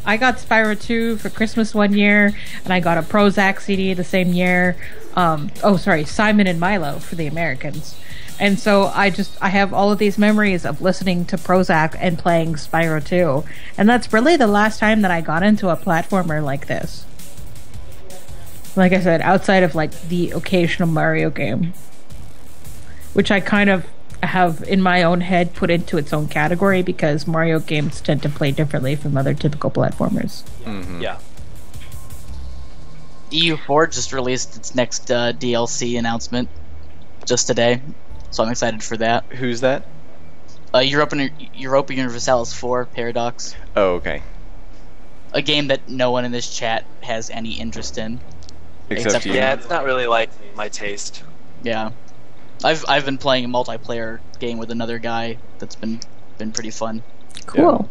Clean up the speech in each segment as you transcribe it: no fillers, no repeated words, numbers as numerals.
I got Spyro 2 for Christmas one year, and I got a Prozac CD the same year. Simon and Milo for the Americans. And so I have all of these memories of listening to Prozac and playing Spyro 2. And that's really the last time that I got into a platformer like this. Like I said, outside of like the occasional Mario game, which I kind of have in my own head put into its own category because Mario games tend to play differently from other typical platformers. Mm-hmm. Yeah. EU4 just released its next DLC announcement just today, so I'm excited for that. Who's that? Europa Universalis 4 Paradox. Oh, okay. A game that no one in this chat has any interest in. Except you. Yeah, it's not really like my taste. Yeah. I've been playing a multiplayer game with another guy that's been pretty fun. Cool.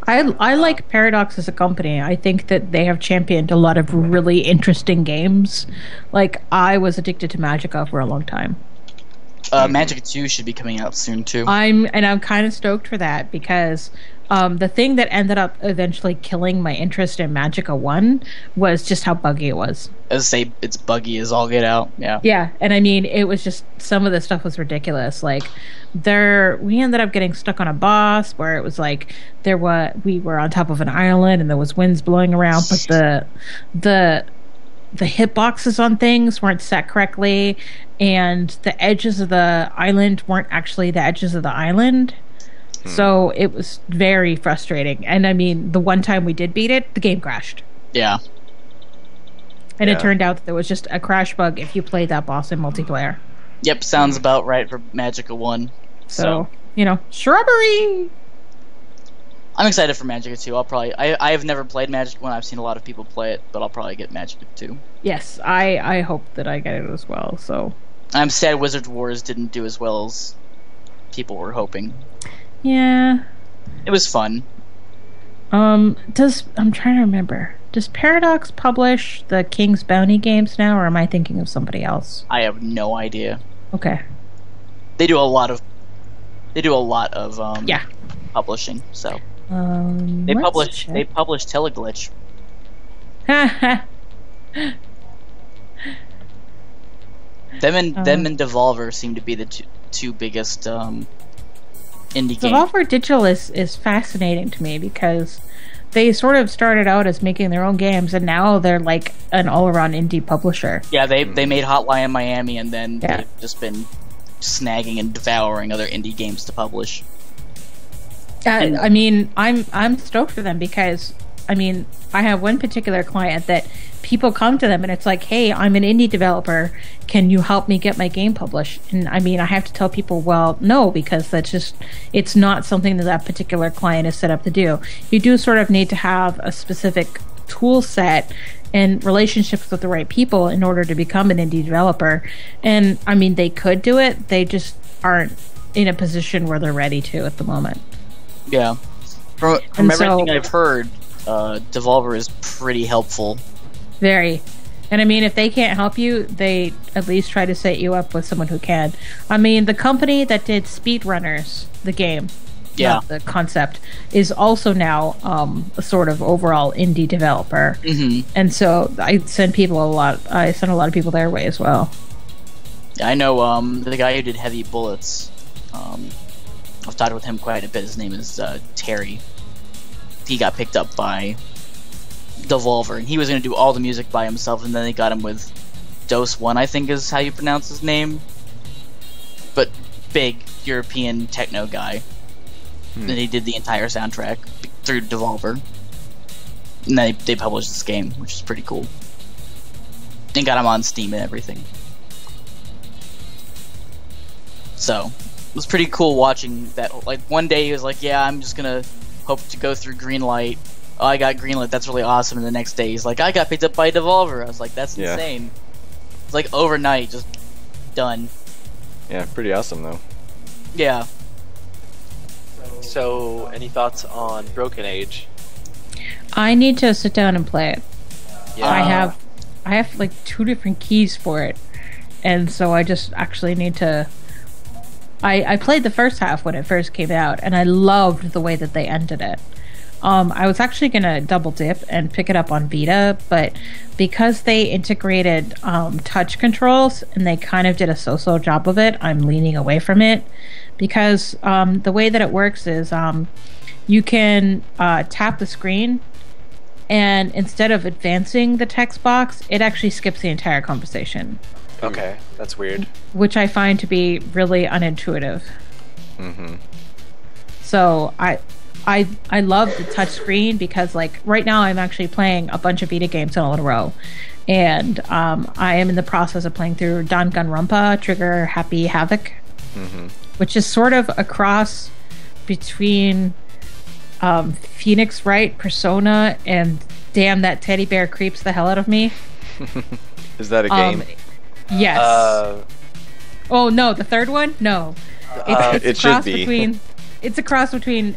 Yeah. I like Paradox as a company. I think that they have championed a lot of really interesting games. Like, I was addicted to Magicka for a long time. Magic 2 should be coming out soon too. I'm kind of stoked for that because the thing that ended up eventually killing my interest in Magicka 1 was just how buggy it was. As say, it's buggy as all get out. Yeah. Yeah, and I mean, it was just some of the stuff was ridiculous. Like, we ended up getting stuck on a boss where it was like we were on top of an island and there was winds blowing around, but the hitboxes on things weren't set correctly, and the edges of the island weren't actually the edges of the island. So it was very frustrating. And I mean, the one time we did beat it, the game crashed. Yeah. And it turned out that there was just a crash bug if you played that boss in multiplayer. Yep, sounds about right for Magicka 1. So, shrubbery! I'm excited for Magicka 2. I have never played Magicka 1. I've seen a lot of people play it, but I'll probably get Magicka 2. Yes, I hope that I get it as well, so. I'm sad Wizard Wars didn't do as well as people were hoping. Yeah. It was fun. I'm trying to remember. Does Paradox publish the King's Bounty games now, or am I thinking of somebody else? I have no idea. Okay. They do a lot of publishing, so. They publish Teleglitch. Them and Devolver seem to be the two biggest indie games. Devolver Digital is fascinating to me because they sort of started out as making their own games, and now they're like an all-around indie publisher. Yeah, they made Hotline Miami, and then they've just been snagging and devouring other indie games to publish. I mean, I'm stoked for them because, I mean, I have one particular client that people come to them and it's like, hey, I'm an indie developer. Can you help me get my game published? And I mean, I have to tell people, well, no, because it's not something that particular client is set up to do. You do sort of need to have a specific tool set and relationships with the right people in order to become an indie developer. And I mean, they could do it. They just aren't in a position where they're ready to at the moment. Yeah. From everything I've heard, Devolver is pretty helpful. Very. And I mean, if they can't help you, they at least try to set you up with someone who can. I mean, the company that did Speedrunners, the game, the concept, is also now a sort of overall indie developer. Mm-hmm. And so I send a lot of people their way as well. Yeah, I know the guy who did Heavy Bullets. I've talked with him quite a bit. His name is Terry. He got picked up by Devolver, and he was going to do all the music by himself, and then they got him with Dose One, I think is how you pronounce his name. But big European techno guy. And he did the entire soundtrack through Devolver. And they published this game, which is pretty cool. And got him on Steam and everything. So, it was pretty cool watching that. Like, one day he was like, yeah, I'm just gonna hope to go through Greenlight. Oh, I got Greenlight, that's really awesome. And the next day he's like, I got picked up by Devolver. I was like, that's insane. It's like overnight, just done. Yeah, pretty awesome though. Yeah. So, any thoughts on Broken Age? I need to sit down and play it. Yeah. I have like 2 different keys for it, and so I just actually need to. I played the first half when it first came out, and I loved the way that they ended it. I was actually gonna double dip and pick it up on Vita, but because they integrated touch controls and they kind of did a so-so job of it, I'm leaning away from it because the way that it works is you can tap the screen, and instead of advancing the text box, it actually skips the entire conversation. Okay, that's weird. Which I find to be really unintuitive. Mm-hmm. So I love the touch screen because, like, right now I'm actually playing a bunch of Vita games in a row, and I am in the process of playing through Danganronpa Trigger Happy Havoc, which is sort of a cross between Phoenix Wright Persona and damn, that teddy bear creeps the hell out of me. Is that a game? Yes. Oh no, the third one? No. It's it should be. It's a cross between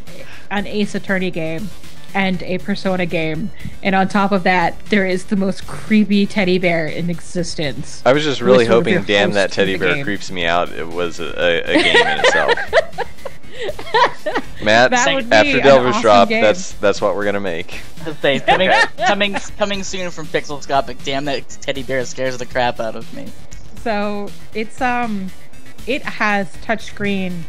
an Ace Attorney game and a Persona game, and on top of that, there is the most creepy teddy bear in existence. I was just really hoping, damn, that teddy bear creeps me out. It was a game in itself. Matt, after Delver's awesome drop, game. That's what we're gonna make. Coming soon from Pixelscopic. Damn, that teddy bear scares the crap out of me. So it's it has touchscreen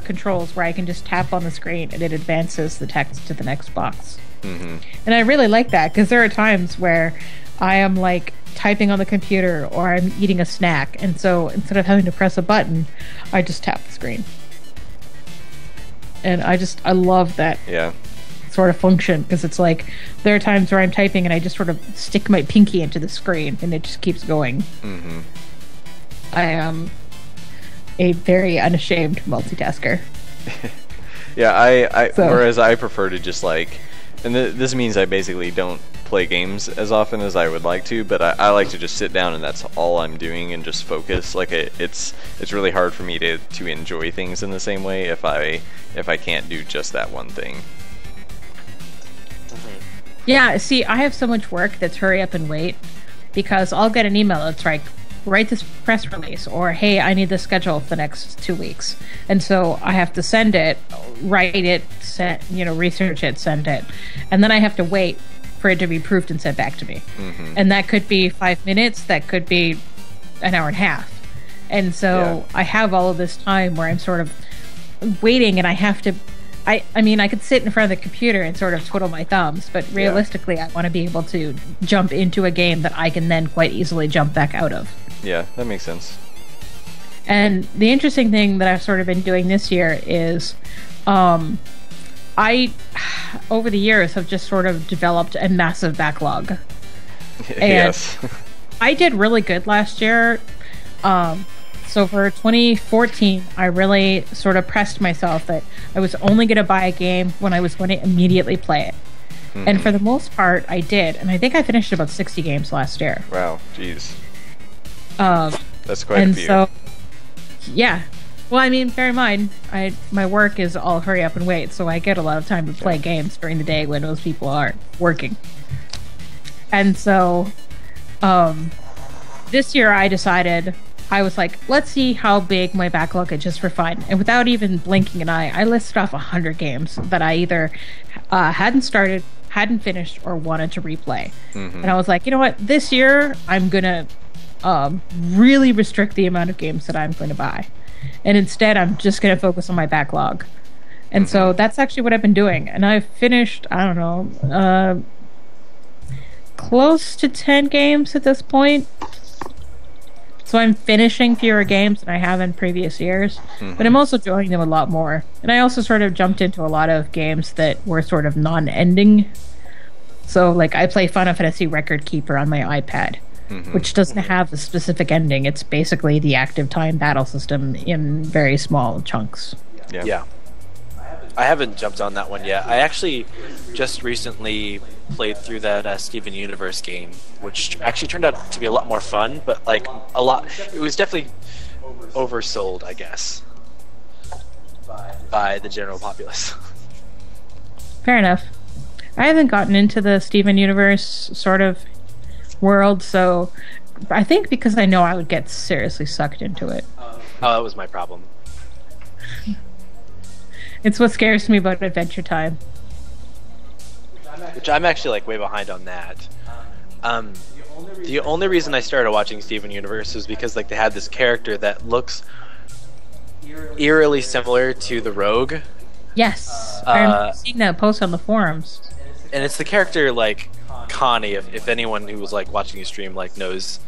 controls where I can just tap on the screen and it advances the text to the next box. And I really like that because there are times where I am like typing on the computer or I'm eating a snack, and so instead of having to press a button, I just tap the screen. And I love that sort of function because it's like there are times where I'm typing and I just sort of stick my pinky into the screen and it just keeps going. I am a very unashamed multitasker. Whereas I prefer to just like, and this means I basically don't play games as often as I would like to, but I like to just sit down and that's all I'm doing and just focus. Like it's really hard for me to enjoy things in the same way if I can't do just that one thing. Yeah, see, I have so much work that's hurry up and wait because I'll get an email that's like, write this press release, or hey, I need the schedule for the next 2 weeks, and so I have to send it, write it, research it, send it, and then I have to wait for it to be approved and sent back to me. And that could be 5 minutes, that could be an hour and a half, and so I have all of this time where I'm sort of waiting, and I have to I mean, I could sit in front of the computer and sort of twiddle my thumbs, but realistically, I want to be able to jump into a game that I can then quite easily jump back out of. Yeah, that makes sense. And the interesting thing that I've sort of been doing this year is I, over the years, have just sort of developed a massive backlog. Yes. I did really good last year. So for 2014, I really sort of pressed myself that I was only going to buy a game when I was going to immediately play it. And for the most part, I did. And I think I finished about 60 games last year. Wow, jeez. That's quite a few. So, yeah. Well, I mean, bear in mind, my work is all hurry up and wait, so I get a lot of time to play games during the day when most people aren't working. And so, this year I decided, I was like, let's see how big my backlog is just for fun. And without even blinking an eye, I listed off 100 games that I either hadn't started, hadn't finished, or wanted to replay. And I was like, you know what? This year, I'm going to really restrict the amount of games that I'm going to buy. And instead, I'm just going to focus on my backlog. And so that's actually what I've been doing. And I've finished, I don't know, close to 10 games at this point. So I'm finishing fewer games than I have in previous years, but I'm also enjoying them a lot more. And I also sort of jumped into a lot of games that were sort of non-ending. So, like, I play Final Fantasy Record Keeper on my iPad, which doesn't have a specific ending. It's basically the active time battle system in very small chunks. Yeah. I haven't jumped on that one yet. I actually just recently played through that Steven Universe game, which actually turned out to be a lot more fun, but like it was definitely oversold, I guess, by the general populace. Fair enough. I haven't gotten into the Steven Universe sort of world, so I think because I know I would get seriously sucked into it. Oh, that was my problem. It's what scares me about Adventure Time. which I'm actually like way behind on that. The only reason I started watching Steven Universe was because like they had this character that looks eerily similar to the Rogue. Yes, I'm seeing that post on the forums. And it's the character like Connie, if anyone who was like watching the stream like knows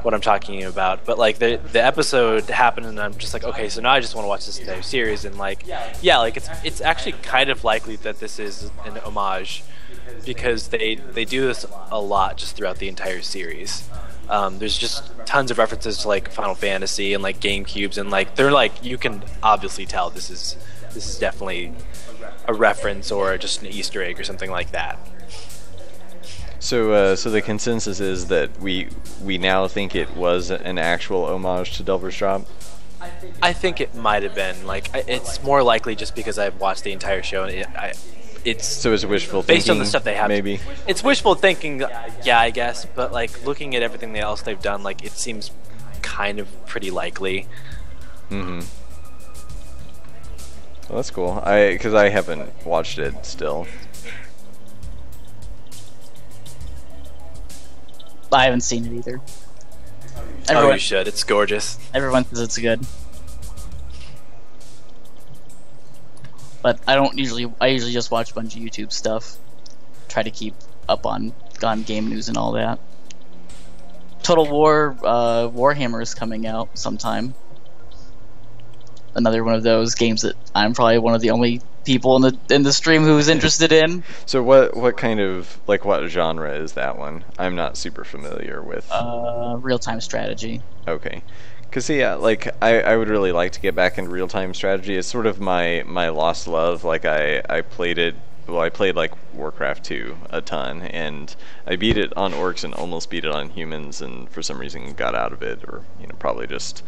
what I'm talking about. But like the episode happened and I'm just like, okay, so now I just want to watch this entire series. And like, yeah, like it's actually kind of likely that this is an homage, because they do this a lot just throughout the entire series. There's just tons of references to like Final Fantasy and like GameCubes, and like they're like, you can obviously tell this is definitely a reference or just an Easter egg or something like that. So the consensus is that we now think it was an actual homage to Delver's Drop? I think it might have been. Like, it's more likely just because I've watched the entire show, and it's wishful thinking, based on the stuff they have. Maybe it's wishful thinking, yeah, I guess. But like looking at everything else they've done, like it seems kind of pretty likely. Mm-hmm. Well, that's cool. Because I haven't watched it still. I haven't seen it either. Oh, you should. It's gorgeous. Everyone says it's good. But I usually just watch a bunch of YouTube stuff. Try to keep up on game news and all that. Total War Warhammer is coming out sometime. Another one of those games that I'm probably one of the only people in the stream who's interested in. So what kind of, like, what genre is that one? I'm not super familiar with. Real-time strategy. Okay. Because, yeah, like, I would really like to get back into real-time strategy. It's sort of my lost love. Like, I played it, well, I played, like, Warcraft 2 a ton, and I beat it on orcs and almost beat it on humans, and for some reason got out of it, or, probably just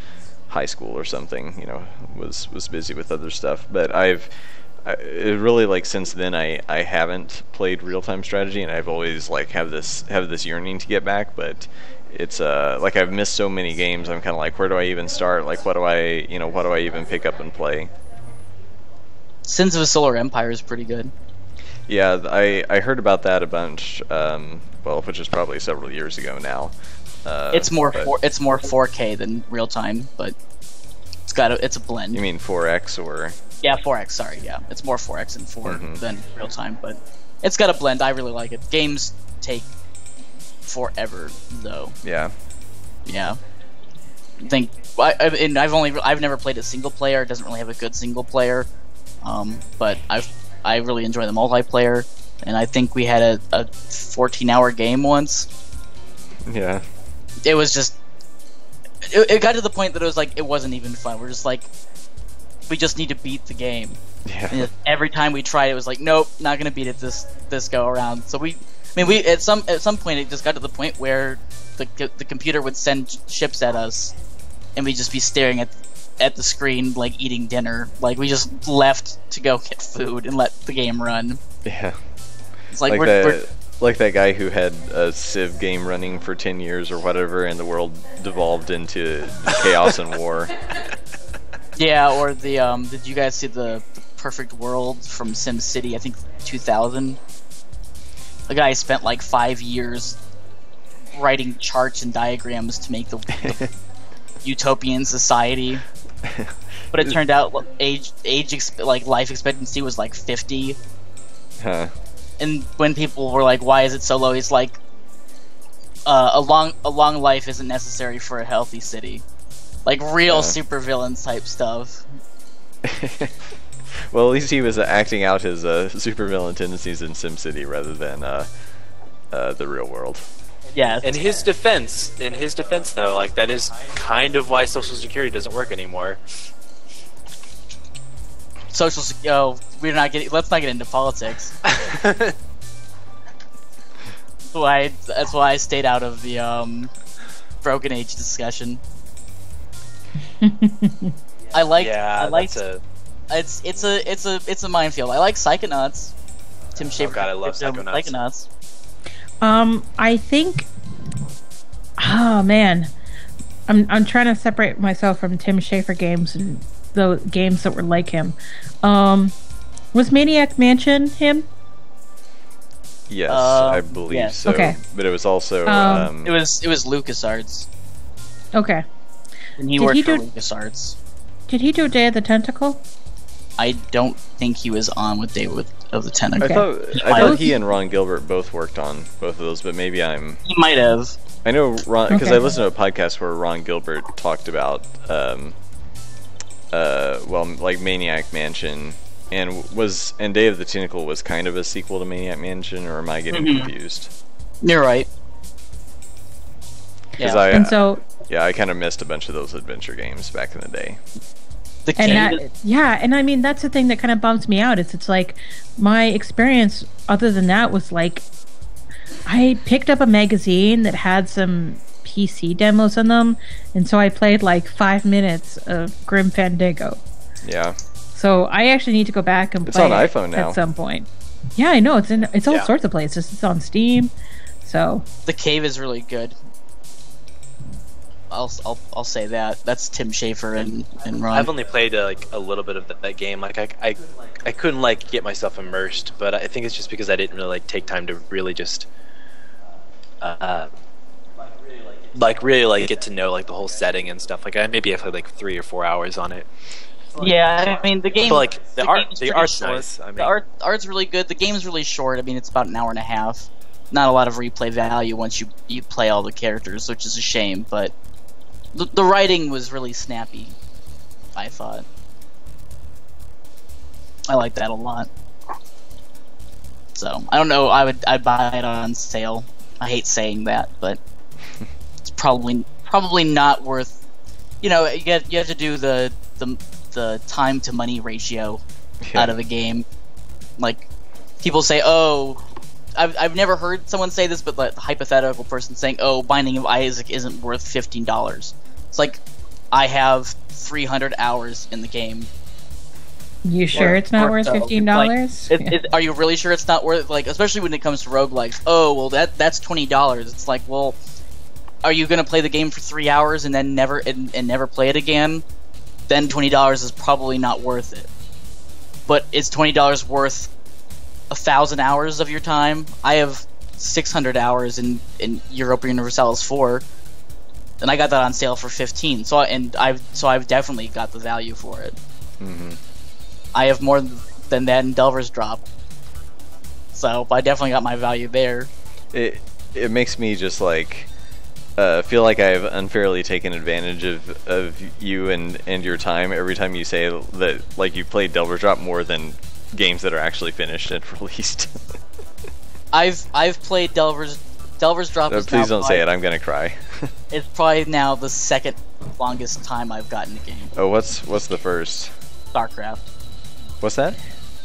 high school or something, was busy with other stuff. But it really, like, since then I haven't played real-time strategy, and I've always like have this yearning to get back, but it's like I've missed so many games. I'm kind of like, where do I even start? Like, what do I even pick up and play? Sins of a Solar Empire is pretty good. Yeah, I heard about that a bunch. Well, which is probably several years ago now. It's more 4K than real time, but it's a blend. You mean 4X or? Yeah, 4X. Sorry, yeah, it's more 4X and 4 than real time, but it's got a blend. I really like it. Games take forever, though. Yeah. Yeah. I've never played a single player. It doesn't really have a good single player, but I really enjoy the multiplayer, and I think we had a 14-hour game once. Yeah. It was just it got to the point that it was like it wasn't even fun. We're just like, we just need to beat the game. Yeah. And every time we tried, it was like, nope, not gonna beat it this go around. So we at some point it just got to the point where the computer would send ships at us, and we'd just be staring at the screen like eating dinner. Like we just left to go get food and let the game run. Yeah. It's like like that guy who had a Civ game running for 10 years or whatever, and the world devolved into chaos and war. Yeah, or did you guys see the Perfect World from SimCity? I think 2000. The guy spent like 5 years writing charts and diagrams to make the utopian society, but it turned out life expectancy was like 50. Huh. And when people were like, "Why is it so low?" He's like, "A long life isn't necessary for a healthy city." Like real supervillain type stuff. Well, at least he was acting out his supervillain tendencies in SimCity rather than the real world. Yeah. In his defense, though, like that is kind of why Social Security doesn't work anymore. Let's not get into politics. That's why I stayed out of the Broken Age discussion. It's a minefield. I like Psychonauts. Tim Schafer. Oh god, I love Psychonauts. I think. Oh man, I'm trying to separate myself from Tim Schafer games and the games that were like him. Was Maniac Mansion him? Yes, I believe yeah. so. Okay. But it was also It was LucasArts, Okay. and he Did worked he for do- LucasArts. Did he do Day of the Tentacle? I don't think he was on with Day of the Tentacle. I thought he and Ron Gilbert both worked on both of those, but maybe He might have. I know Ron because Okay. I listened to a podcast where Ron Gilbert talked about like Maniac Mansion and Day of the Tentacle was kind of a sequel to Maniac Mansion, or am I getting confused? You're right. Because Yeah. I kind of missed a bunch of those adventure games back in the day. The And cave. and I mean that's the thing that kind of bumps me out. It's like my experience other than that was like I picked up a magazine that had some PC demos in them, and so I played like 5 minutes of Grim Fandango. Yeah. So I actually need to go back and It's play on it iPhone now. at some point. Yeah, I know it's all Yeah. sorts of places. It's on Steam. So The cave is really good. I'll say that. That's Tim Schafer and Ron. I've only played like a little bit of that game. Like I couldn't like get myself immersed, but I think it's just because I didn't really like take time to really just really get to know like the whole setting and stuff. Like maybe I played like 3 or 4 hours on it. Yeah, I mean the game. But like the game's pretty art's short. nice. I mean, The art's really good. The game's really short. I mean, it's about an hour and a half. Not a lot of replay value once you play all the characters, which is a shame. But the writing was really snappy, I thought. I like that a lot. So I don't know. I'd buy it on sale. I hate saying that, but it's probably not worth. You know, you have to do the time to money ratio out of a game. Like people say, oh. I've never heard someone say this, but like the hypothetical person saying, "Oh, Binding of Isaac isn't worth $15." It's like I have 300 hours in the game. you sure it's not worth so. $15? Are you really sure it's not worth? Like, especially when it comes to roguelikes. Oh, well, that's $20. It's like, well, are you gonna play the game for 3 hours and then never play it again? Then $20 is probably not worth it. But is $20 worth 1,000 hours of your time? I have 600 hours in Europa Universalis 4, and I got that on sale for 15. So I've definitely got the value for it. Mm-hmm. I have more than that in Delver's Drop, so I definitely got my value there. It makes me just like feel like I've unfairly taken advantage of you and your time every time you say that like you played Delver's Drop more than games that are actually finished and released. I've played Delver's Drop. No, please don't say it. I'm gonna cry. It's probably now the second longest time I've gotten a game. Oh, what's the first? StarCraft. What's that?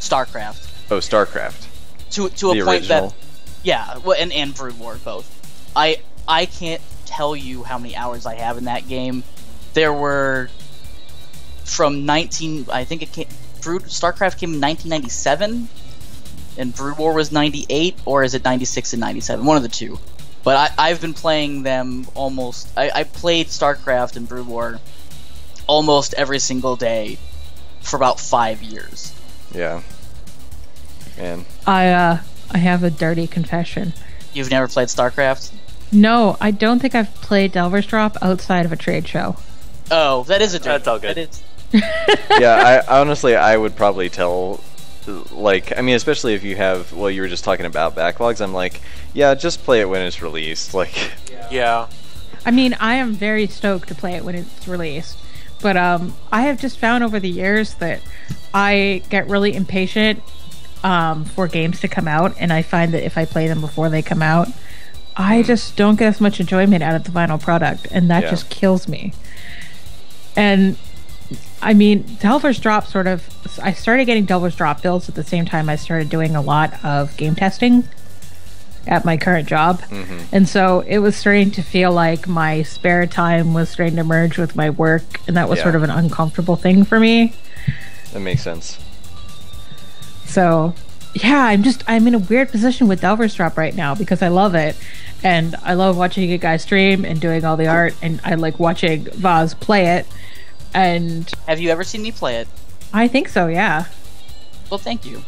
StarCraft. Oh, StarCraft. To The a point original? that, yeah, well, and Brood War both. I can't tell you how many hours I have in that game. There were from 19. I think it came. StarCraft came in 1997, and Brood War was 98, or is it 96 and 97? One of the two. But I've been playing them almost. I played StarCraft and Brood War almost every single day for about 5 years. Yeah. Man. I have a dirty confession. You've never played StarCraft? No, I don't think I've played Delver's Drop outside of a trade show. Oh, that is a dirty. That's all good. That is. Yeah, I honestly I would probably tell, like, I mean, especially if you have, well, you were just talking about backlogs. I'm like, yeah, just play it when it's released. Like, Yeah. I mean, I am very stoked to play it when it's released, but I have just found over the years that I get really impatient for games to come out, and I find that if I play them before they come out, I just don't get as much enjoyment out of the final product, and that just kills me. And I mean, Delver's Drop I started getting Delver's Drop builds at the same time I started doing a lot of game testing at my current job. mm-hmm. And so it was starting to feel like my spare time was starting to merge with my work, and that was sort of an uncomfortable thing for me. That makes sense. So, yeah, I'm in a weird position with Delver's Drop right now because I love it, and I love watching you guys stream and doing all the art, and I like watching Vaz play it. And Have you ever seen me play it? I think so, yeah. Well, thank you.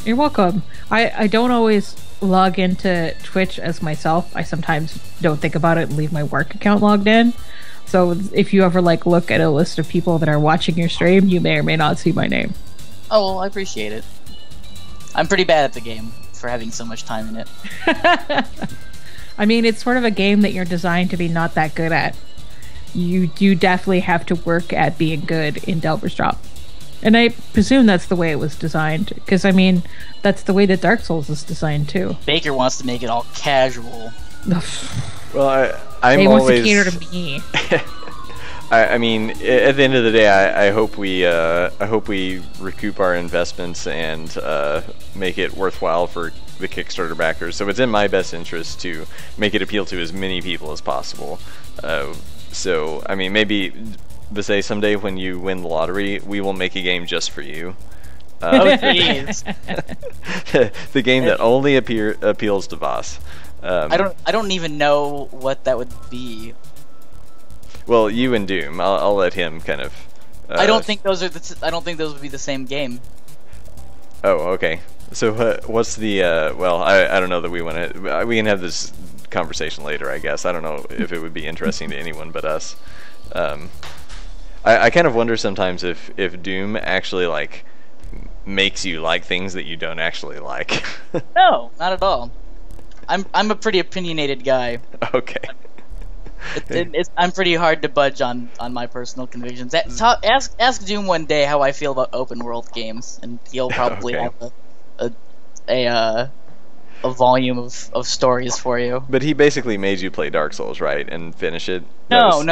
You're welcome. I don't always log into Twitch as myself, I sometimes don't think about it and leave my work account logged in. So if you ever like look at a list of people that are watching your stream, you may or may not see my name. Oh, well, I appreciate it. I'm pretty bad at the game for having so much time in it. I mean, it's sort of a game that you're designed to be not that good at. You do definitely have to work at being good in Delver's Drop. And I presume that's the way it was designed. Because, I mean, that's the way that Dark Souls is designed, too. Baker wants to make it all casual. Well, I'm he always... wants to cater to me. I mean, at the end of the day, I hope we recoup our investments and make it worthwhile for the Kickstarter backers. So it's in my best interest to make it appeal to as many people as possible. So I mean, maybe say someday when you win the lottery, we will make a game just for you. Oh, please. The game that only appeals to Voss. I don't even know what that would be. Well, you and Doom. I'll let him kind of. I don't think those are. I don't think those would be the same game. Oh, okay. So what's the? Well, I don't know that we want to. We can have this conversation later, I guess. I don't know if it would be interesting to anyone but us. I kind of wonder sometimes if Doom actually like makes you like things that you don't actually like. No, not at all. I'm a pretty opinionated guy. Okay. I'm pretty hard to budge on my personal convictions. Ask Doom one day how I feel about open world games, and he'll probably have a volume of stories for you. But he basically made you play Dark Souls, right, and finish it? No.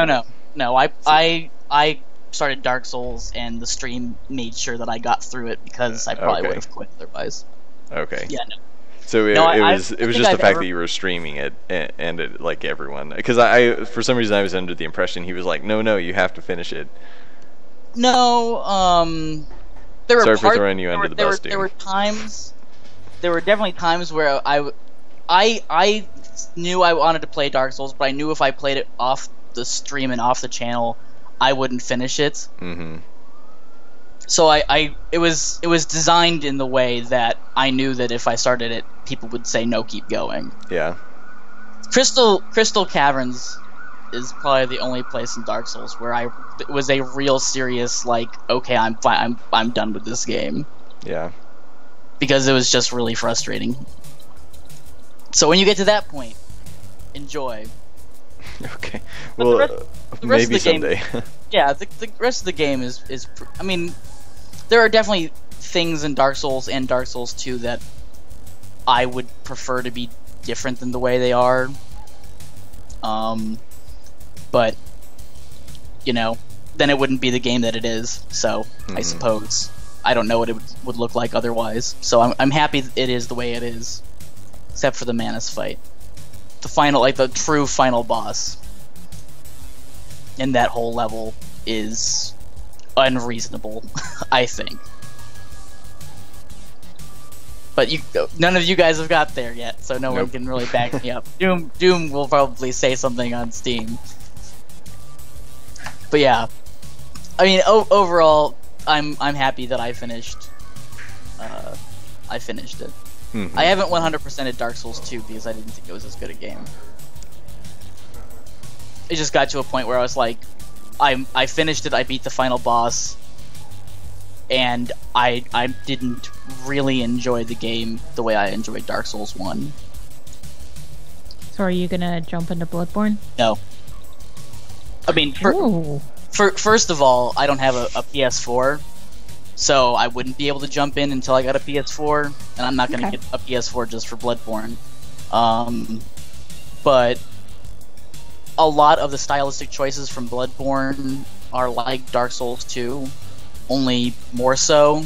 I started Dark Souls, and the stream made sure that I got through it because I probably would have quit otherwise. Okay. Yeah. No. So it was just the fact that you were streaming it and it, like everyone, because I for some reason I was under the impression he was like, no, you have to finish it. No, there were Sorry for throwing you under the bus, dude. There were definitely times where I knew I wanted to play Dark Souls, but I knew if I played it off the stream and off the channel, I wouldn't finish it. Mm-hmm. So it was designed in the way that I knew that if I started it, people would say no, keep going. Yeah. Crystal Caverns is probably the only place in Dark Souls where it was a real serious like, okay, I'm fine, I'm done with this game. Yeah. Because it was just really frustrating. So when you get to that point, enjoy. Okay. Well, the rest maybe of the someday. Game, yeah, the rest of the game is. I mean, there are definitely things in Dark Souls and Dark Souls 2 that I would prefer to be different than the way they are. But you know, then it wouldn't be the game that it is. So I suppose I don't know what it would look like otherwise. So I'm happy it is the way it is, except for the Manus fight. The final, like the true final boss in that whole level is unreasonable, I think. But none of you guys have got there yet, so no one can really back me up. Doom will probably say something on Steam. But yeah, I mean, overall, I'm happy that I finished. I finished it. I haven't 100%ed Dark Souls 2 because I didn't think it was as good a game. It just got to a point where I was like, I finished it, I beat the final boss, and I didn't really enjoy the game the way I enjoyed Dark Souls 1. So are you gonna jump into Bloodborne? No. I mean, first of all, I don't have a PS4, so I wouldn't be able to jump in until I got a PS4, and I'm not going to get a PS4 just for Bloodborne. But a lot of the stylistic choices from Bloodborne are like Dark Souls 2, only more so.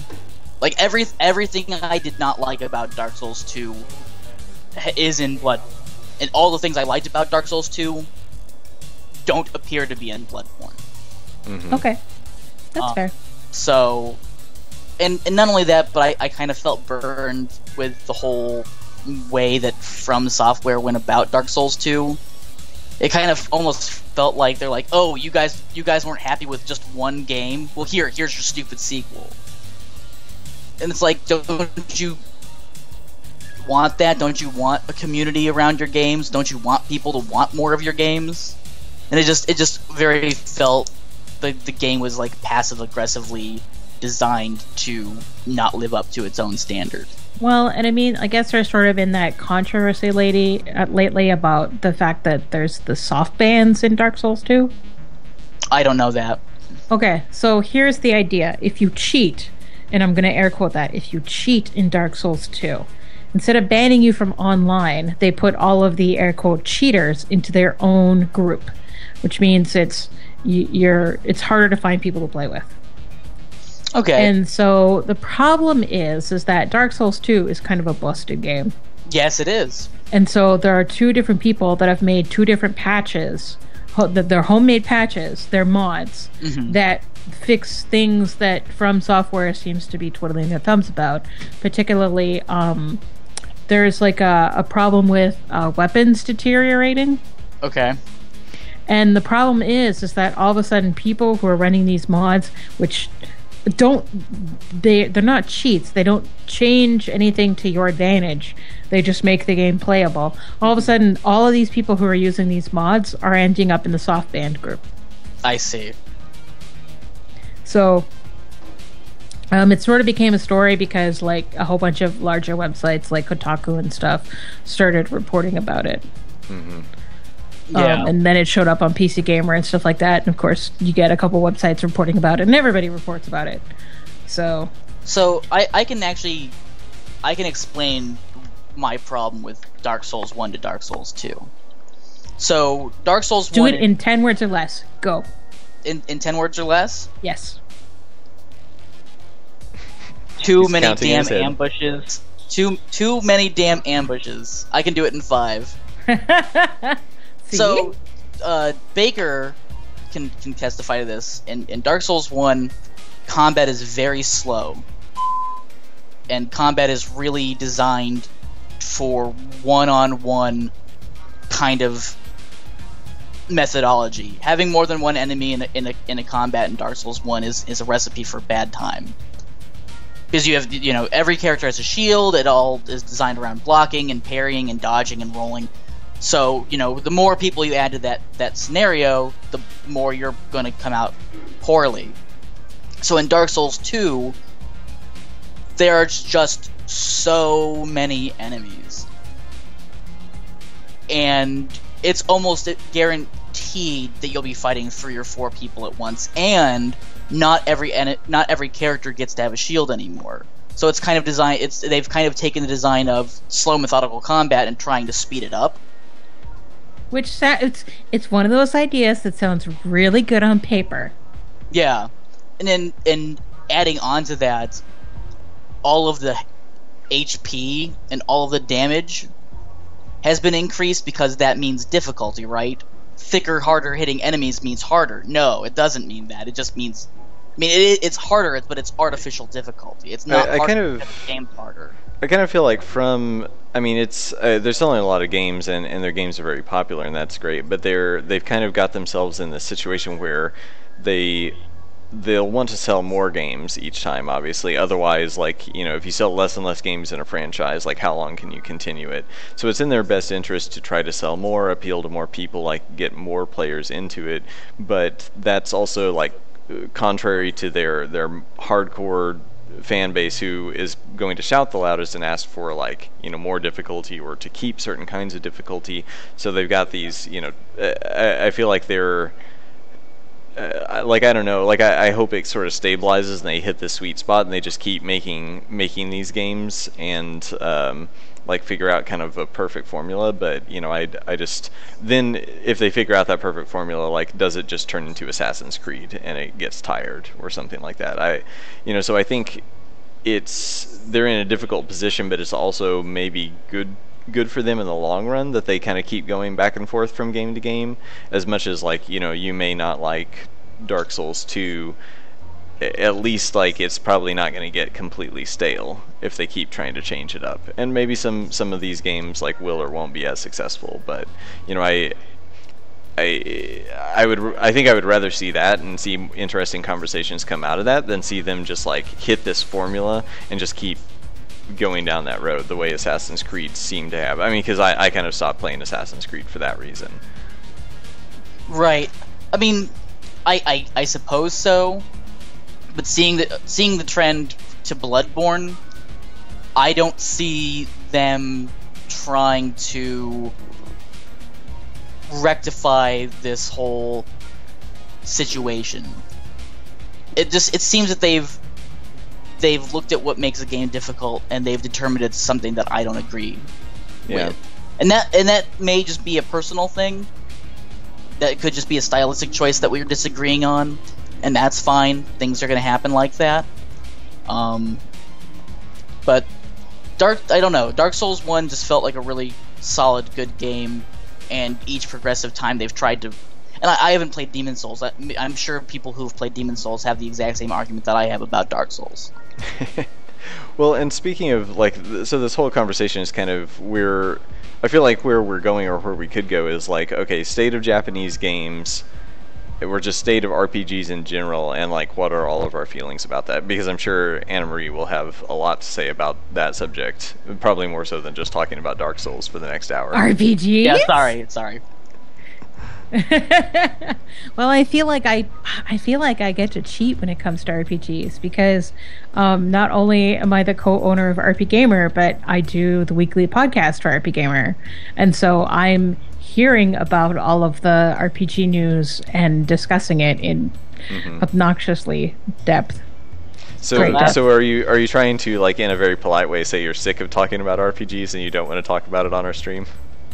Like everything I did not like about Dark Souls 2 is in Blood, and all the things I liked about Dark Souls 2 don't appear to be in Bloodborne. Okay, that's fair. So, and not only that, but I kind of felt burned with the whole way that From Software went about Dark Souls 2. It kind of almost felt like they're like, oh, you guys weren't happy with just one game? Well, here's your stupid sequel. And it's like, don't you want that? Don't you want a community around your games? Don't you want people to want more of your games? And it just very felt the game was like passive aggressively designed to not live up to its own standard. Well, and I mean, I guess there's sort of been that controversy lately about the fact that there's the soft bans in Dark Souls 2. I don't know that. Okay, so here's the idea. If you cheat, and I'm going to air quote that, if you cheat in Dark Souls 2, instead of banning you from online, they put all of the air quote cheaters into their own group, which means it's harder to find people to play with. Okay. And so the problem is that Dark Souls 2 is kind of a busted game. Yes, it is. And so there are two different people that have made two different patches. They're homemade patches, they're mods, that fix things that From Software seems to be twiddling their thumbs about. Particularly, there's like a problem with weapons deteriorating. Okay. And the problem is that all of a sudden people who are running these mods, which they're not cheats, they don't change anything to your advantage, they just make the game playable. All of a sudden all of these people who are using these mods are ending up in the soft banned group. I see. So it sort of became a story because like a whole bunch of larger websites like Kotaku and stuff started reporting about it. Yeah. And then it showed up on PC Gamer and stuff like that. And of course, you get a couple websites reporting about it, and everybody reports about it. So I can explain my problem with Dark Souls 1 to Dark Souls 2. So Dark Souls 1... Do it in 10 words or less. Go. In 10 words or less? Yes. Too many damn ambushes. Too many damn ambushes. I can do it in 5. So, Baker can testify to this. In Dark Souls 1, combat is very slow. And combat is really designed for one-on-one kind of methodology. Having more than one enemy in a combat in Dark Souls 1 is a recipe for bad time. Because you have, every character has a shield, it all is designed around blocking and parrying and dodging and rolling. So, the more people you add to that scenario, the more you're going to come out poorly. So in Dark Souls 2, there are just so many enemies. And it's almost guaranteed that you'll be fighting 3 or 4 people at once, and not every character gets to have a shield anymore. So it's kind of they've kind of taken the design of slow methodical combat and trying to speed it up. Which it's one of those ideas that sounds really good on paper. Yeah, and then adding on to that, all of the HP and all of the damage has been increased because that means difficulty, right? Thicker, harder hitting enemies means harder. No, it doesn't mean that. It just means, it's harder, but it's artificial difficulty. It's not harder. The game's harder. I kind of feel like it's they're selling a lot of games, and their games are very popular, and that's great. But they've kind of got themselves in this situation where they'll want to sell more games each time, obviously. Otherwise, if you sell less and less games in a franchise, how long can you continue it? So it's in their best interest to try to sell more, appeal to more people, get more players into it. But that's also contrary to their hardcore fan base, who is going to shout the loudest and ask for more difficulty, or to keep certain kinds of difficulty. So they've got these, I feel like they're I don't know, I hope it sort of stabilizes and they hit the sweet spot and they just keep making these games and figure out kind of a perfect formula. But I just, then if they figure out that perfect formula, does it just turn into Assassin's Creed and it gets tired or something like that? So I think they're in a difficult position, but it's also maybe good for them in the long run that they kind of keep going back and forth from game to game. As much as you may not like Dark Souls 2, at least it's probably not going to get completely stale if they keep trying to change it up. And maybe some of these games will or won't be as successful, but I think I would rather see that and see interesting conversations come out of that than see them just hit this formula and just keep going down that road the way Assassin's Creed seemed to have. I mean, because I kind of stopped playing Assassin's Creed for that reason. Right. I mean, I suppose so, but seeing the trend to Bloodborne, I don't see them trying to rectify this whole situation. It seems that they've looked at what makes a game difficult and they've determined it's something that I don't agree with. And that may just be a personal thing. That could just be a stylistic choice that we're disagreeing on, and that's fine. Things are going to happen like that. But I don't know. Dark Souls 1 just felt like a really solid, good game, and each progressive time they've tried to... And I haven't played Demon Souls. I'm sure people who've played Demon Souls have the exact same argument that I have about Dark Souls. Well, and speaking of, like, so this whole conversation is kind of I feel like where we're going, or where we could go, is like, okay, state of Japanese games, or just state of RPGs in general, and like, what are all of our feelings about that? Because I'm sure Anna Marie will have a lot to say about that subject, probably more so than just talking about Dark Souls for the next hour. RPGs? Yeah, sorry. Well, I feel like I get to cheat when it comes to RPGs, because not only am I the co-owner of RP Gamer, but I do the weekly podcast for RP Gamer, and so I'm hearing about all of the RPG news and discussing it in obnoxiously depth. So are you trying to, like, in a very polite way, say you're sick of talking about RPGs and you don't want to talk about it on our stream?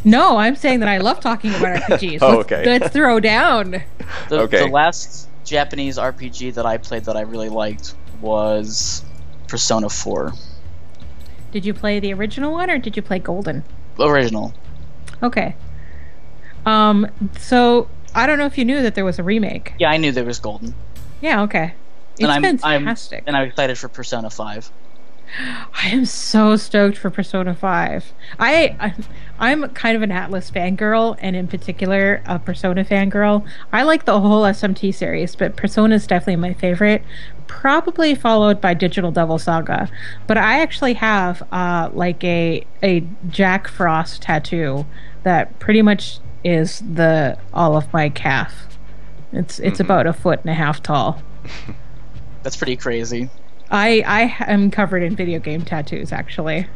No, I'm saying that I love talking about RPGs. Okay. Let's throw down. The last Japanese RPG that I played that I really liked was Persona 4. Did you play the original one, or did you play Golden? Original. Okay. So I don't know if you knew that there was a remake. Yeah, I knew there was Golden. Yeah, okay. It's fantastic. And I'm excited for Persona 5. I am so stoked for Persona 5. I'm kind of an Atlas fangirl, and in particular a Persona fangirl. I like the whole SMT series, but Persona is definitely my favorite, probably followed by Digital Devil Saga. But I actually have like a Jack Frost tattoo that pretty much is all of my calf. It's about 1.5 feet tall. That's pretty crazy. I am covered in video game tattoos, actually.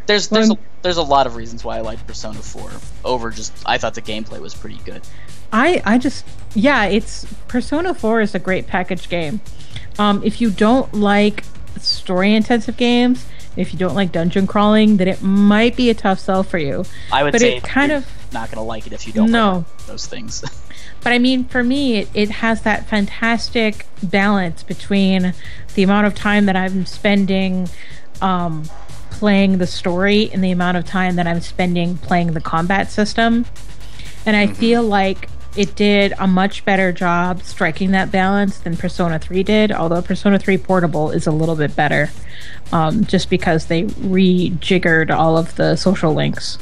There's a lot of reasons why I like Persona 4 over just, I thought the gameplay was pretty good. It's Persona 4 is a great package game. If you don't like story intensive games, if you don't like dungeon crawling, then it might be a tough sell for you. I would say you're not gonna like it if you don't like those things. But I mean, for me, it has that fantastic balance between the amount of time that I'm spending playing the story and the amount of time that I'm spending playing the combat system. And I feel like it did a much better job striking that balance than Persona 3 did, although Persona 3 Portable is a little bit better, just because they rejiggered all of the social links.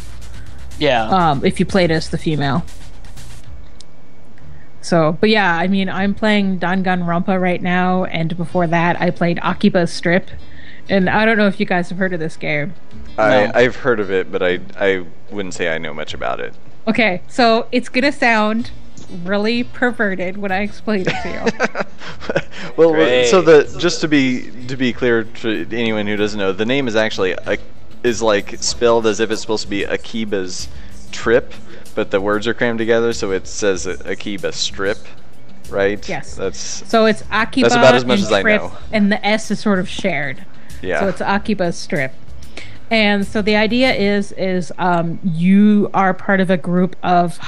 Yeah. If you played as the female. So, but yeah, I mean, I'm playing Danganronpa right now, and before that, I played Akiba's Strip, and I don't know if you guys have heard of this game. I've heard of it, but I wouldn't say I know much about it. Okay, so it's gonna sound really perverted when I explain it to you. Well, great. So just to be clear to anyone who doesn't know, the name is actually is like spelled as if it's supposed to be Akiba's Trip, but the words are crammed together, so it says Akiba Strip, right? Yes. So it's Akiba. That's about as much as Trip, I know. And the S is sort of shared. Yeah. So it's Akiba's Strip. And so the idea is you are part of a group of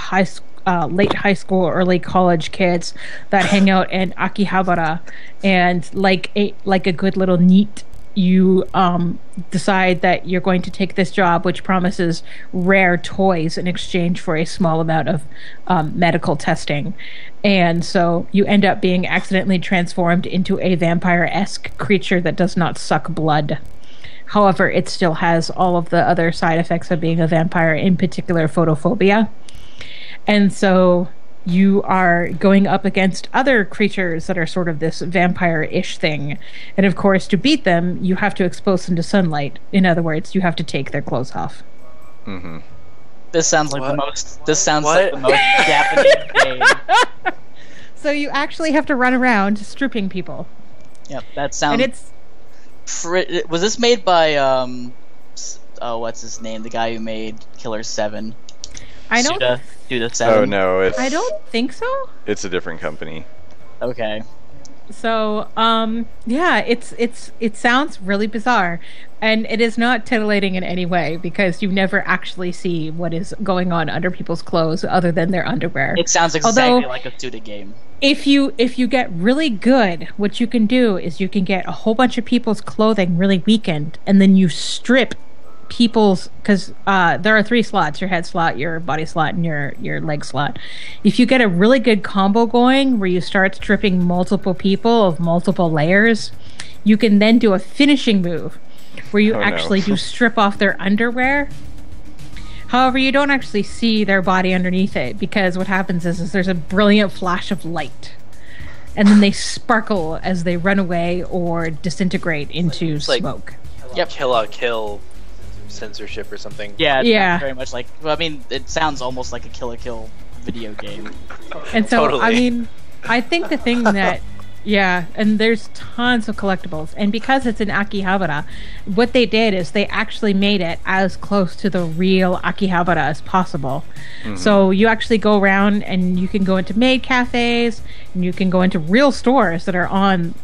late high school, early college kids that hang out in Akihabara, and like a good little NEET, you decide that you're going to take this job, which promises rare toys in exchange for a small amount of medical testing. And so you end up being accidentally transformed into a vampire-esque creature that does not suck blood. However, it still has all of the other side effects of being a vampire, in particular photophobia. And so you are going up against other creatures that are sort of this vampire-ish thing. And of course, to beat them, you have to expose them to sunlight. In other words, you have to take their clothes off. Mm-hmm. This sounds like What? the most. This sounds What? like the most Japanese game. So you actually have to run around stripping people. Yep, that sounds. And it's Was this made by what's his name? The guy who made Killer 7. I don't Suda 7. Oh no, I don't think so. it's a different company. Okay. So, yeah, it sounds really bizarre, and it is not titillating in any way because you never actually see what is going on under people's clothes other than their underwear. It sounds exactly Although, like a Suda game. if you get really good, what you can do is you can get a whole bunch of people's clothing really weakened, and then you strip people's, because there are 3 slots: your head slot, your body slot, and your leg slot. If you get a really good combo going where you start stripping multiple people of multiple layers, you can then do a finishing move where you actually do strip off their underwear. However, you don't actually see their body underneath it, because what happens is there's a brilliant flash of light, and then they sparkle as they run away or disintegrate into like- smoke. Yep. Kill censorship or something. Yeah, it's Yeah. very much like. Well, I mean, it sounds almost like a Kill la Kill video game. And so, Totally. I mean, I think the thing that, yeah, and there's tons of collectibles. And because it's in Akihabara, what they did is they actually made it as close to the real Akihabara as possible. So you actually go around and you can go into maid cafes, and you can go into real stores that are in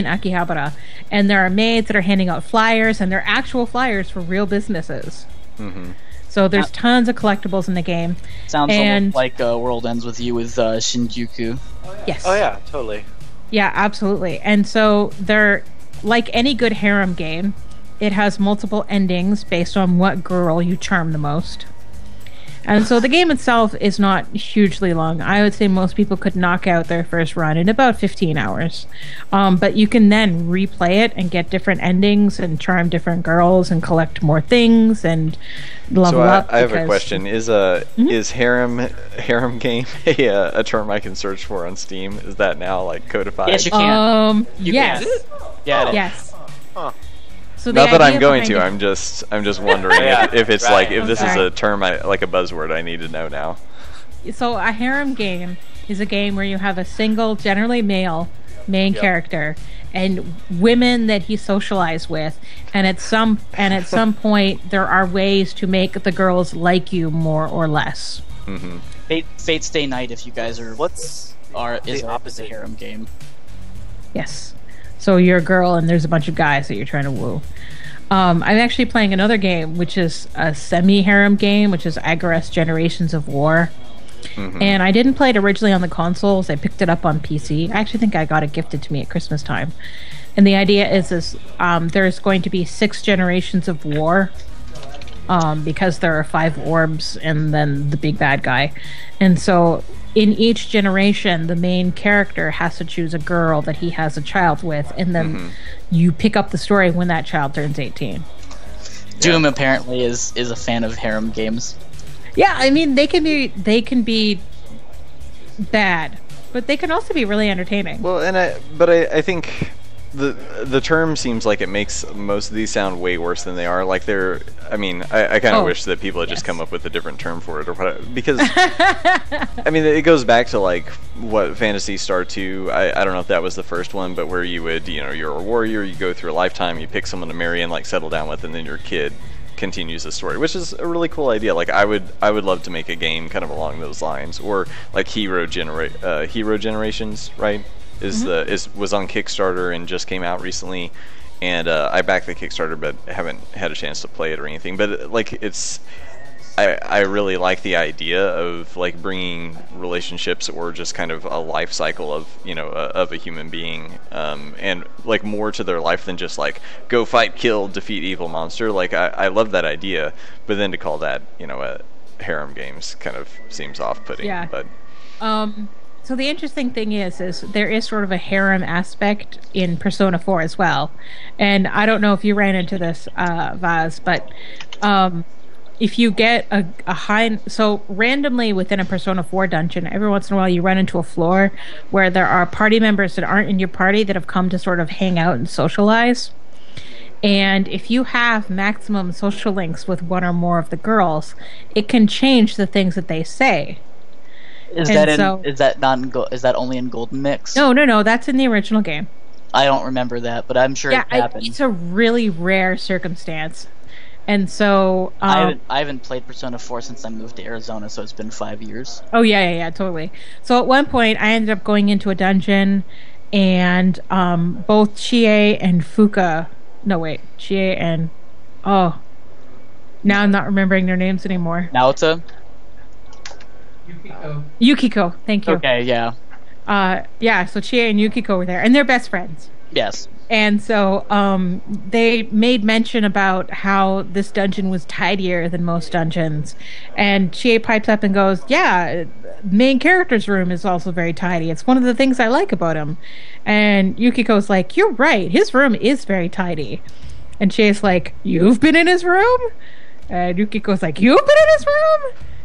Akihabara. And there are maids that are handing out flyers, and they're actual flyers for real businesses. Mm-hmm. So there's tons of collectibles in the game. Sounds And- almost like World Ends With You with Shinjuku. Yes. Oh yeah, totally. Yeah, absolutely. And so they're like any good harem game, it has multiple endings based on what girl you charm the most. And so the game itself is not hugely long. I would say most people could knock out their first run in about 15 hours. But you can then replay it and get different endings and charm different girls and collect more things and level up. I have a question. Is harem game a term I can search for on Steam? Is that now like codified? Yes, you can. You Yes. can. Yeah, it is. Yes. Huh. So the Not that idea I'm going behind to. it- I'm just wondering Yeah, if it's right. like if this is Okay. a term like a buzzword I need to know now. So a harem game is a game where you have a single, generally male, main character and women that he socializes with, and at some point there are ways to make the girls like you more or less. Mm-hmm. Fate Stay Night, if you guys are What's is the a opposite? harem game. Yes. So you're a girl and there's a bunch of guys that you're trying to woo. I'm actually playing another game, which is a semi-harem game, which is Agaras Generations of War. And I didn't play it originally on the consoles. I picked it up on PC. I actually think I got it gifted to me at Christmas time. And the idea is there's going to be 6 generations of war, because there are 5 orbs and then the big bad guy. And so in each generation, the main character has to choose a girl that he has a child with, and then you pick up the story when that child turns 18. Doom apparently is a fan of harem games. Yeah, I mean they can be bad, but they can also be really entertaining. Well, I think the term seems like it makes most of these sound way worse than they are. Like they're, I mean, I kind of wish that people had just come up with a different term for it or whatever. Because I mean, it goes back to like what Phantasy Star 2. I don't know if that was the first one, but where you would, you're a warrior, you go through a lifetime, you pick someone to marry and like settle down with, and then your kid continues the story, which is a really cool idea. Like I would love to make a game kind of along those lines, or like Hero Generations, right? Was on Kickstarter and just came out recently, and I backed the Kickstarter but haven't had a chance to play it or anything. But like I really like the idea of like bringing relationships or just kind of a life cycle of of a human being, and like more to their life than just like go fight, kill, defeat evil monster. Like I love that idea, but then to call that a harem games kind of seems off-putting. Yeah. But So the interesting thing is there is sort of a harem aspect in Persona 4 as well. And I don't know if you ran into this, Vaz, but if you get a high, so randomly within a Persona 4 dungeon, every once in a while you run into a floor where there are party members that aren't in your party that have come to sort of hang out and socialize. And if you have maximum social links with one or more of the girls, it can change the things that they say. Is that only in Golden Mix? No, that's in the original game. I don't remember that, but I'm sure it happened. It's a really rare circumstance. And so I haven't played Persona 4 since I moved to Arizona, so it's been 5 years. Oh yeah, totally. So at one point I ended up going into a dungeon and both Chie and Fuka, Chie and now I'm not remembering their names anymore. Naota? Yukiko, thank you. Okay, yeah. So Chie and Yukiko were there, and they're best friends. Yes. And so they made mention about how this dungeon was tidier than most dungeons. And Chie pipes up and goes, yeah, main character's room is also very tidy. It's one of the things I like about him. And Yukiko's like, you're right, his room is very tidy. And Chie's like, you've been in his room? And Yukiko's like, you've been in his room?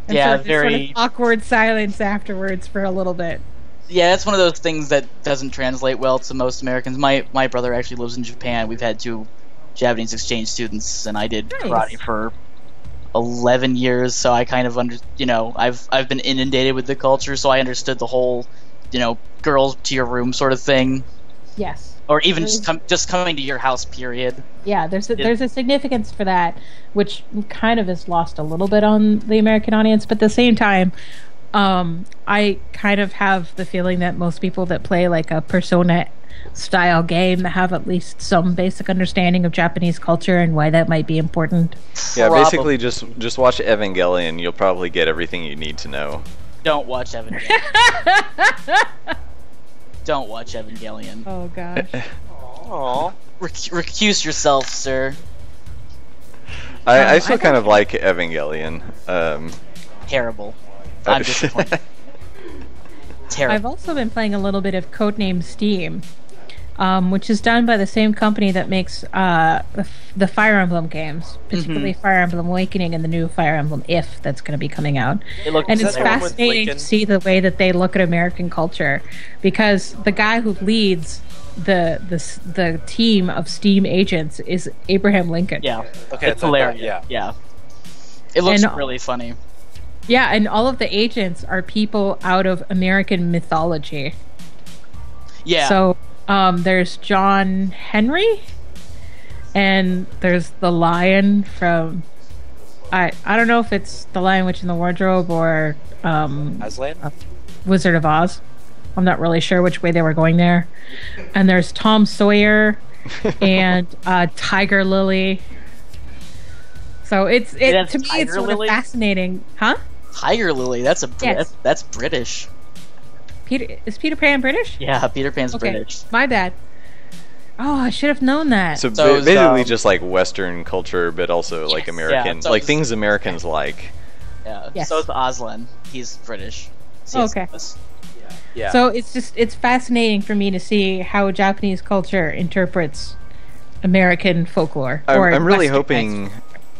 And yeah, so very sort of awkward silence afterwards for a little bit. Yeah, that's one of those things that doesn't translate well to most Americans. My brother actually lives in Japan. We've had 2 Japanese exchange students, and I did karate for 11 years, so I kind of I've been inundated with the culture, so I understood the whole, girls to your room sort of thing. Yes. Or even just coming to your house, period. Yeah, there's a significance for that, which kind of is lost a little bit on the American audience, but at the same time, I kind of have the feeling that most people that play like a Persona style game have at least some basic understanding of Japanese culture and why that might be important. Yeah, basically just watch Evangelion. You'll probably get everything you need to know. Don't watch Evangelion. Don't watch Evangelion. Oh gosh. Aww. Recuse yourself, sir. I still kind of like Evangelion. Terrible. I'm disappointed. Terrible. I've also been playing a little bit of Codename Steam, which is done by the same company that makes the Fire Emblem games, particularly Fire Emblem Awakening and the new Fire Emblem If that's going to be coming out. And it's fascinating to see the way that they look at American culture, because the guy who leads the team of Steam agents is Abraham Lincoln. Yeah. Okay, it's hilarious. Yeah. It looks really funny. Yeah, and all of the agents are people out of American mythology. Yeah. So there's John Henry, and there's the lion from I don't know if it's the Lion, Witch, and the Wardrobe or Aslan? Wizard of Oz. I'm not really sure which way they were going there. And there's Tom Sawyer and Tiger Lily. So to me it's sort of fascinating, huh? Tiger Lily, that's that's British. Is Peter Pan British? Yeah, Peter Pan's British. My bad. Oh, I should have known that. So basically just like Western culture, but also like American, like things Americans like. Yeah. Yes. So is Aslan. He's British. Okay. Yeah. So it's fascinating for me to see how Japanese culture interprets American folklore. I'm really hoping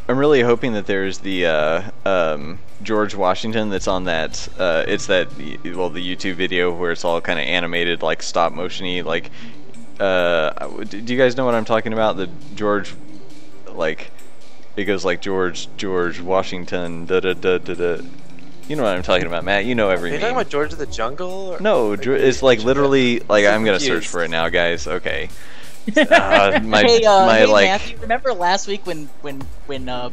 that there's the George Washington that's on that. It's the YouTube video where it's all kind of animated, like stop motiony. Like, do you guys know what I'm talking about? The George, like, it goes like George Washington. Da da da da da. You know what I'm talking about, Matt. You know every name. Are you talking about George of the Jungle? No, it's like literally. Like, I'm gonna search for it now, guys. Okay. Hey, Matthew, remember last week when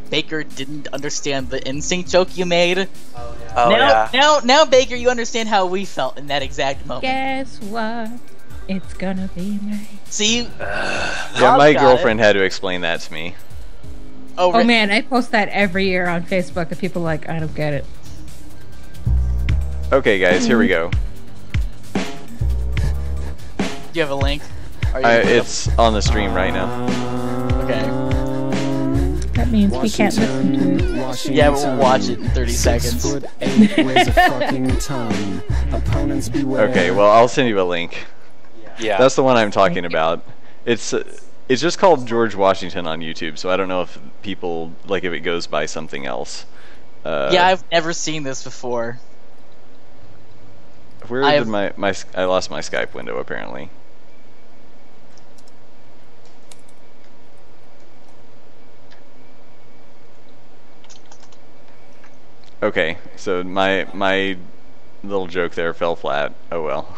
Baker didn't understand the NSYNC joke you made? Now, Baker, you understand how we felt in that exact moment. Guess what? It's gonna be me. See? My girlfriend had to explain that to me. Oh man, I post that every year on Facebook, and people are like, I don't get it. Okay, guys, here we go. Do you have a link? It's on the stream right now. Okay. That means we can't listen to it. Yeah, we'll watch it in 30 seconds. Okay, well, I'll send you a link. Yeah. That's the one I'm talking about. It's It's just called George Washington on YouTube, so I don't know if people like if it goes by something else. Yeah, I've never seen this before. Where did I lost my Skype window apparently. Okay, so my little joke there fell flat. Oh well.